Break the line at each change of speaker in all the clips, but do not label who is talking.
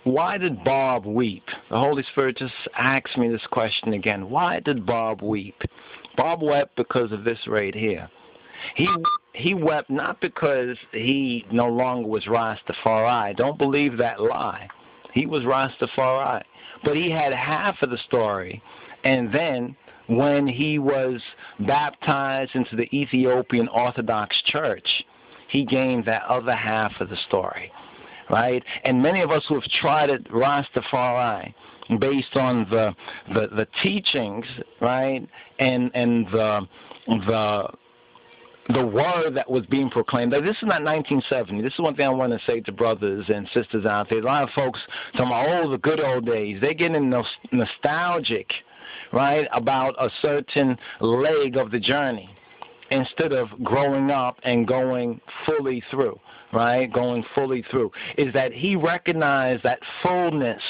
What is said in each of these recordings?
Why did Bob weep? The Holy Spirit just asked me this question again. Why did Bob weep? Bob wept because of this right here. He wept not because he no longer was Rastafari. Don't believe that lie. He was Rastafari. But he had half of the story. And then when he was baptized into the Ethiopian Orthodox Church, he gained that other half of the story. Right? And many of us who have tried it Rastafari based on the teachings, right, and the word that was being proclaimed. This is not 1970. This is one thing I want to say to brothers and sisters out there. A lot of folks talking about, the good old days. They're getting nostalgic, right, about a certain leg of the journey instead of growing up and going fully through, right, going fully through. Is that he recognized that fullness,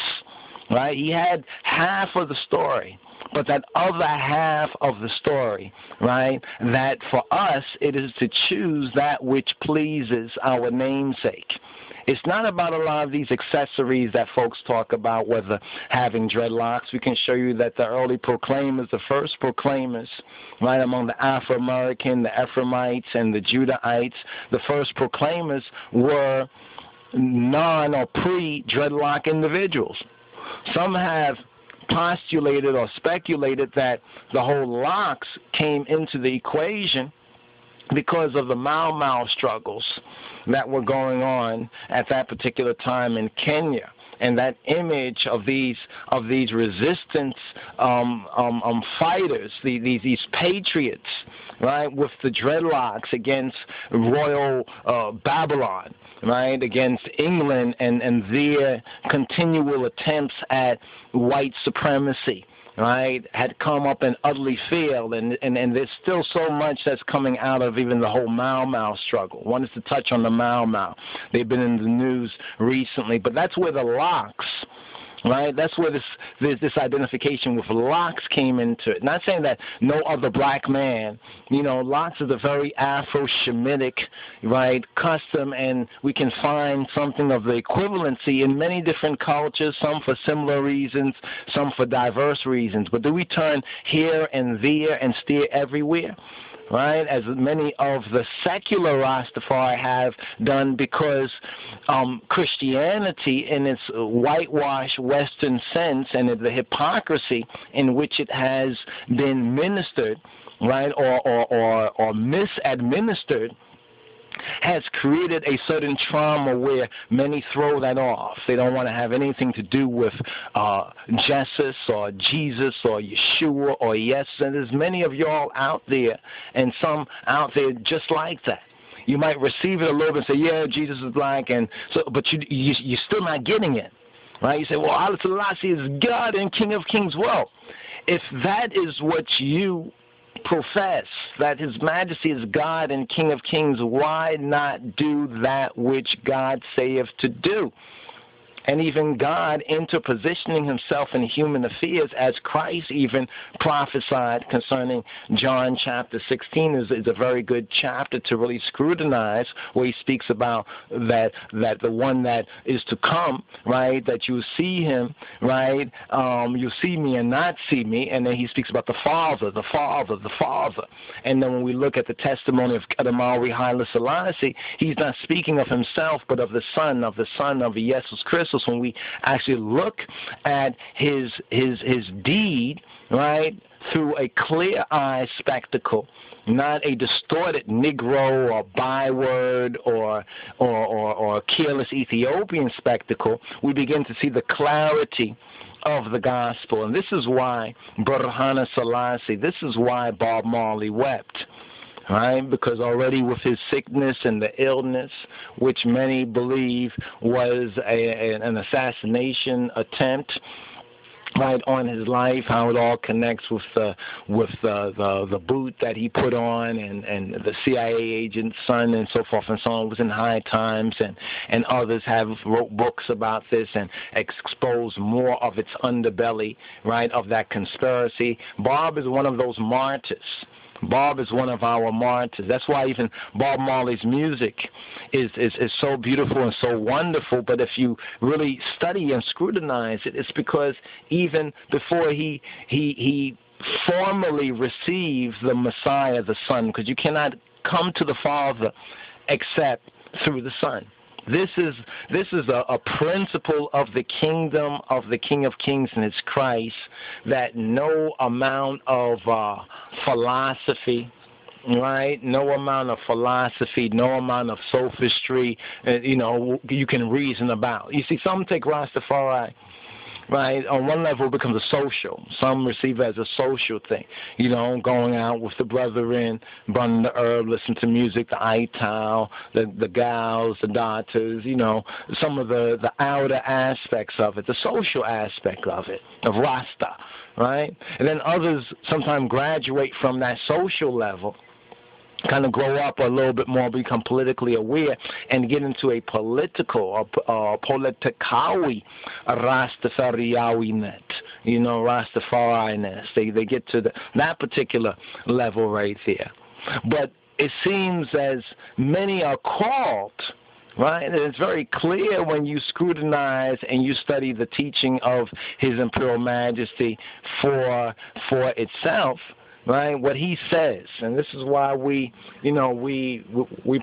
right? He had half of the story. But that other half of the story, right, that for us it is to choose that which pleases our namesake. It's not about a lot of these accessories that folks talk about, whether having dreadlocks. We can show you that the early proclaimers, the first proclaimers, right, among the Afro-American, the Ephraimites, and the Judahites, the first proclaimers were non- or pre-dreadlock individuals. Some have postulated or speculated that the whole locks came into the equation because of the Mau Mau struggles that were going on at that particular time in Kenya. And that image of these resistance fighters, these patriots, right, with the dreadlocks against royal Babylon, right, against England and their continual attempts at white supremacy, right, had come up and utterly failed, and there's still so much that's coming out of even the whole Mau Mau struggle. One is to touch on the Mau Mau. They've been in the news recently, but that's where the locks, right, that's where this identification with locks came into it. Not saying that no other black man, locks is a very Afro-Shemitic, right, custom, and we can find something of the equivalency in many different cultures, some for similar reasons, some for diverse reasons. But do we turn here and there and steer everywhere? Right, as many of the secular Rastafari have done, because Christianity in it's whitewashed Western sense and the hypocrisy in which it has been ministered, right, or misadministered, has created a certain trauma where many throw that off. They don't want to have anything to do with Jesus or Jesus or Yeshua or yes. And there's many of y'all out there, and some out there just like that. You might receive it a little bit and say, yeah, Jesus is black, and so, but you're still not getting it, right? You say, well, Allah Selassie is God and King of Kings. Well, if that is what you profess, that His Majesty is God and King of Kings, why not do that which God saith to do? And even God interpositioning Himself in human affairs, as Christ even prophesied concerning John chapter 16 is a very good chapter to really scrutinize, where He speaks about that the one that is to come, right, that you see Him, right, you see me and not see me, and then He speaks about the Father, the Father, the Father. And then when we look at the testimony of MARLEY Haile Selassie, He's not speaking of Himself, but of the Son of Jesus Christ. When we actually look at his deed, right, through a clear eye spectacle, not a distorted Negro or byword or careless Ethiopian spectacle, we begin to see the clarity of the gospel. And this is why Brother Haile Selassie, this is why Bob Marley wept. Right, because already with his sickness and the illness, which many believe was an assassination attempt, right, on his life, how it all connects with the boot that he put on and the CIA agent's son and so forth and so on. It was in High Times, and others have wrote books about this and exposed more of its underbelly, right, of that conspiracy. Bob is one of those martyrs, Bob is one of our martyrs. That's why even Bob Marley's music is so beautiful and so wonderful. But if you really study and scrutinize it, it's because even before he formally received the Messiah, the Son, because you cannot come to the Father except through the Son. This is a principle of the kingdom of the King of Kings, and it's Christ, that no amount of philosophy, right? No amount of philosophy, no amount of sophistry, you can reason about. You see, some take Rastafari, right? On one level, it becomes a social. Some receive it as a social thing. Going out with the brethren, burning the herb, listening to music, the ital, the gals, the daughters, some of the outer aspects of it, the social aspect of it, of Rasta, right? And then others sometimes graduate from that social level, kind of grow up a little bit more, become politically aware, and get into a political or politikawi Rastafariawiness, Rastafari-ness. They get to that particular level right there. But it seems as many are called, right? And it's very clear when you scrutinize and you study the teaching of His Imperial Majesty for itself, right? What he says, and this is why we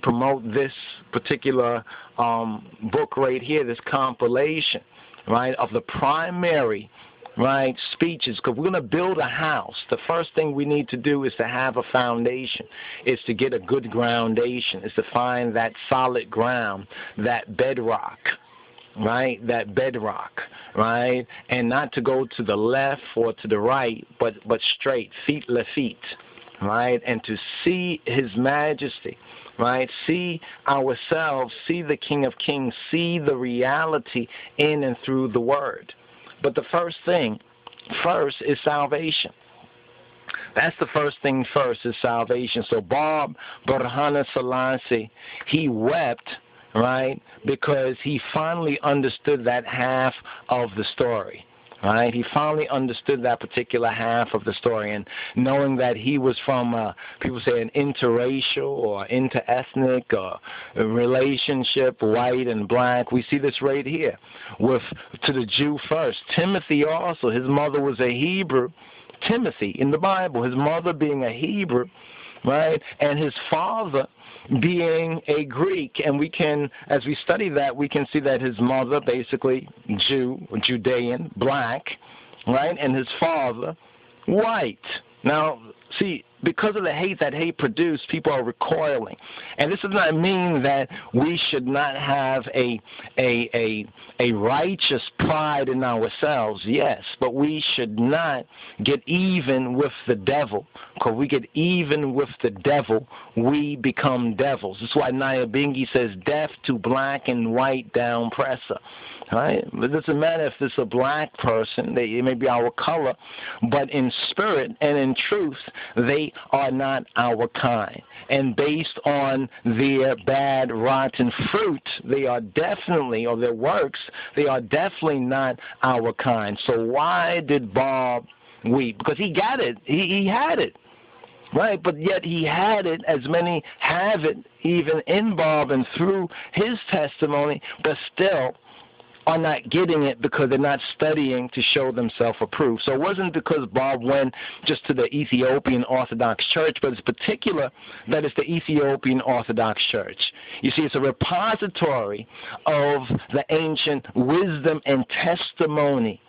promote this particular book right here, this compilation, right, of the primary, right, speeches, because we're going to build a house. The first thing we need to do is to have a foundation, is to get a good groundation, is to find that solid ground, that bedrock, right, that bedrock, right, and not to go to the left or to the right, but straight, feet, right, and to see His Majesty, right, see ourselves, see the King of Kings, see the reality in and through the Word. But the first thing is salvation. That's the first thing first, is salvation. So Bob Burhana Selassie, he wept, right, because he finally understood that half of the story, right? He finally understood that particular half of the story, and knowing that he was from, people say, an interracial or interethnic relationship, white and black. We see this right here to the Jew first. Timothy also, his mother was a Hebrew. Timothy in the Bible, his mother being a Hebrew, right, and his father being a Greek. And we can, as we study that, we can see that his mother, basically Judean, black, right, and his father, white. Now, see, because of the hate that hate produced, people are recoiling. And this does not mean that we should not have a righteous pride in ourselves, yes, but we should not get even with the devil. Because we get even with the devil, we become devils. That's why Nyabingi says, death to black and white down presser. Right? It doesn't matter if it's a black person, it may be our color, but in spirit and in truth, they are not our kind. And based on their bad, rotten fruit, they are definitely, or their works, they are definitely not our kind. So why did Bob weep? Because he got it. He had it. Right, but yet he had it, as many have it, even in Bob and through his testimony, but still are not getting it because they're not studying to show themselves approved. So it wasn't because Bob went just to the Ethiopian Orthodox Church, but it's particular that it's the Ethiopian Orthodox Church. You see, it's a repository of the ancient wisdom and testimony,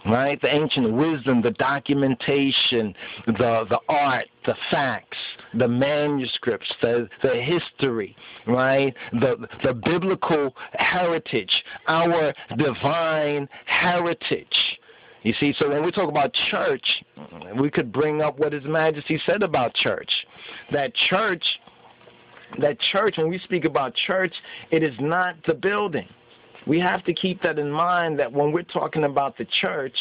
right? The ancient wisdom, the documentation, the art, the facts, the manuscripts, the history, right? The biblical heritage, our divine heritage. You see, so when we talk about church, we could bring up what His Majesty said about church. That church, when we speak about church, it is not the building. We have to keep that in mind, that when we're talking about the church,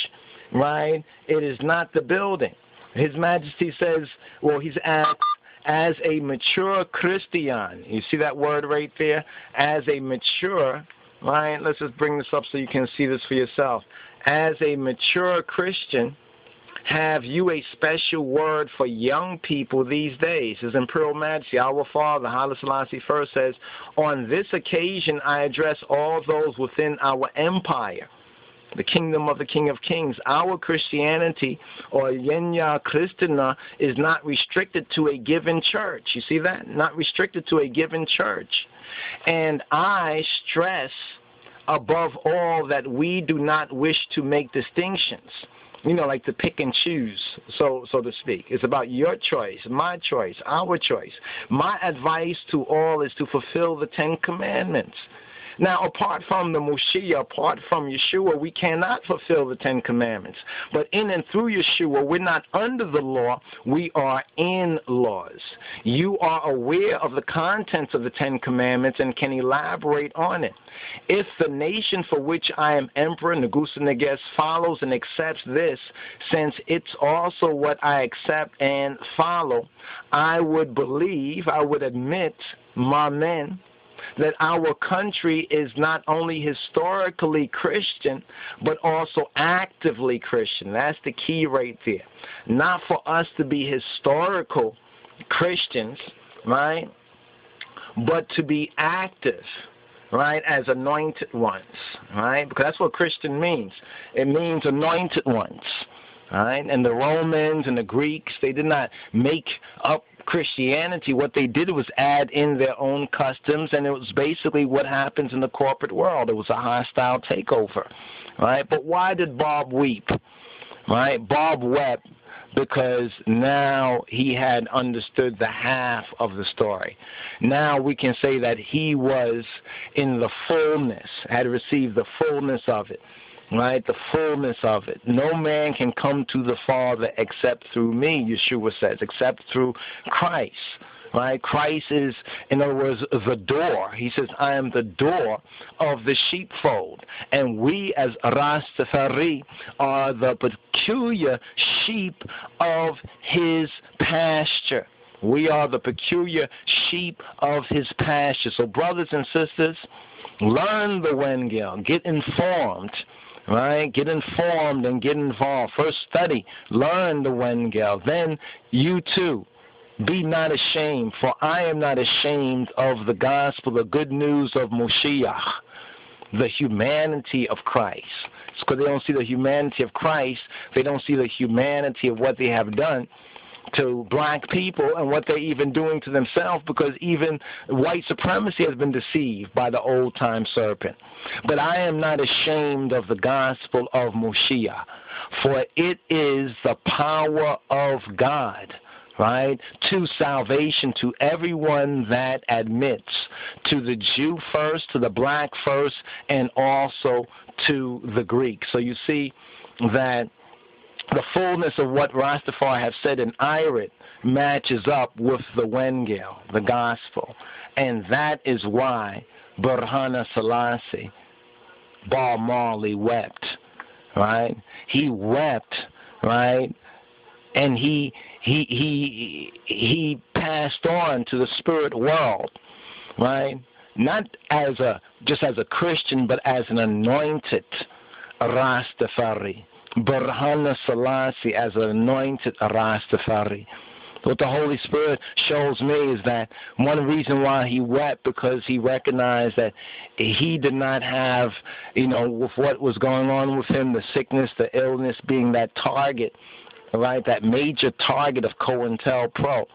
right, it is not the building. His Majesty says, well, he's asked, as a mature Christian, you see that word right there? As a mature, right, let's just bring this up so you can see this for yourself. As a mature Christian, have you a special word for young people these days? His Imperial Majesty, our Father, Haile Selassie I says, on this occasion I address all those within our empire, the kingdom of the King of Kings. Our Christianity, or Yenya Christina, is not restricted to a given church. You see that? Not restricted to a given church. And I stress above all that we do not wish to make distinctions, like to pick and choose, so to speak. It's about your choice, my choice, our choice. My advice to all is to fulfill the 10 Commandments. Now, apart from the Moshiach, apart from Yeshua, we cannot fulfill the 10 Commandments. But in and through Yeshua, we're not under the law, we are in laws. You are aware of the contents of the 10 Commandments and can elaborate on it. If the nation for which I am emperor, Negusa Neges, follows and accepts this, since it's also what I accept and follow, I would admit, my men, that our country is not only historically Christian, but also actively Christian. That's the key right there. Not for us to be historical Christians, right, but to be active, right, as anointed ones, right, because that's what Christian means. It means anointed ones, right, and the Romans and the Greeks, they did not make up Christianity. What they did was add in their own customs, and it was basically what happens in the corporate world. It was a hostile takeover, right? But why did Bob weep, right? Bob wept because now he had understood the half of the story. Now we can say that he was in the fullness, had received the fullness of it. Right, the fullness of it. No man can come to the Father except through me, Yeshua says, except through Christ. Right? Christ is, in other words, the door. He says, I am the door of the sheepfold. And we as Rastafari are the peculiar sheep of his pasture. We are the peculiar sheep of his pasture. So brothers and sisters, learn the Wengel, get informed. Right? Get informed and get involved. First study, learn the Wengel. Then you too, be not ashamed, for I am not ashamed of the gospel, the good news of Moshiach, the humanity of Christ. It's because they don't see the humanity of Christ. They don't see the humanity of what they have done to black people and what they're even doing to themselves, because even white supremacy has been deceived by the old-time serpent. But I am not ashamed of the gospel of Moshiach, for it is the power of God, right, to salvation to everyone that admits, to the Jew first, to the black first, and also to the Greek. So you see that the fullness of what Rastafari have said in Irit matches up with the Wengel, the gospel. And that is why Burhana Selassie, Bob Marley, wept, right? He wept, right? And he passed on to the spirit world, right? Not as just as a Christian, but as an anointed Rastafari. Burhana Selassie as an anointed Rastafari. What the Holy Spirit shows me is that one reason why he wept, because he recognized that he did not have, with what was going on with him, the sickness, the illness, being that target, right, that major target of COINTELPRO,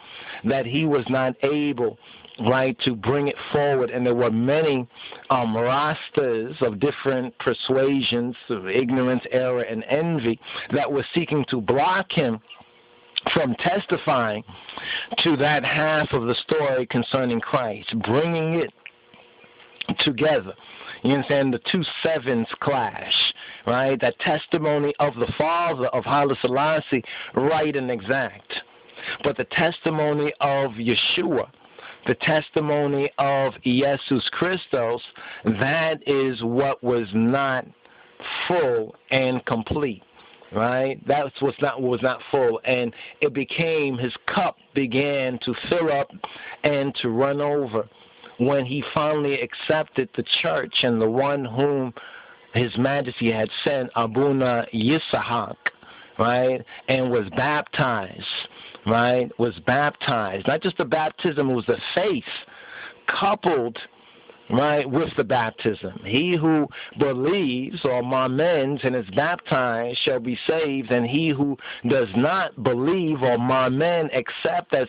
that he was not able, right, to bring it forward. And there were many Rastas of different persuasions, of ignorance, error, and envy, that were seeking to block him from testifying to that half of the story concerning Christ, bringing it together. You understand? The two sevens clash, right? That testimony of the Father of Haile Selassie, right and exact. But the testimony of Yeshua, the testimony of Jesus Christos, that is what was not full and complete, right? That's what was not full, and it became, his cup began to fill up and to run over when he finally accepted the church and the one whom His Majesty had sent, Abuna Yisahak, right, and was baptized, right, was baptized. Not just the baptism, it was the faith coupled, right, with the baptism. He who believes or amens and is baptized shall be saved, and he who does not believe or amen except as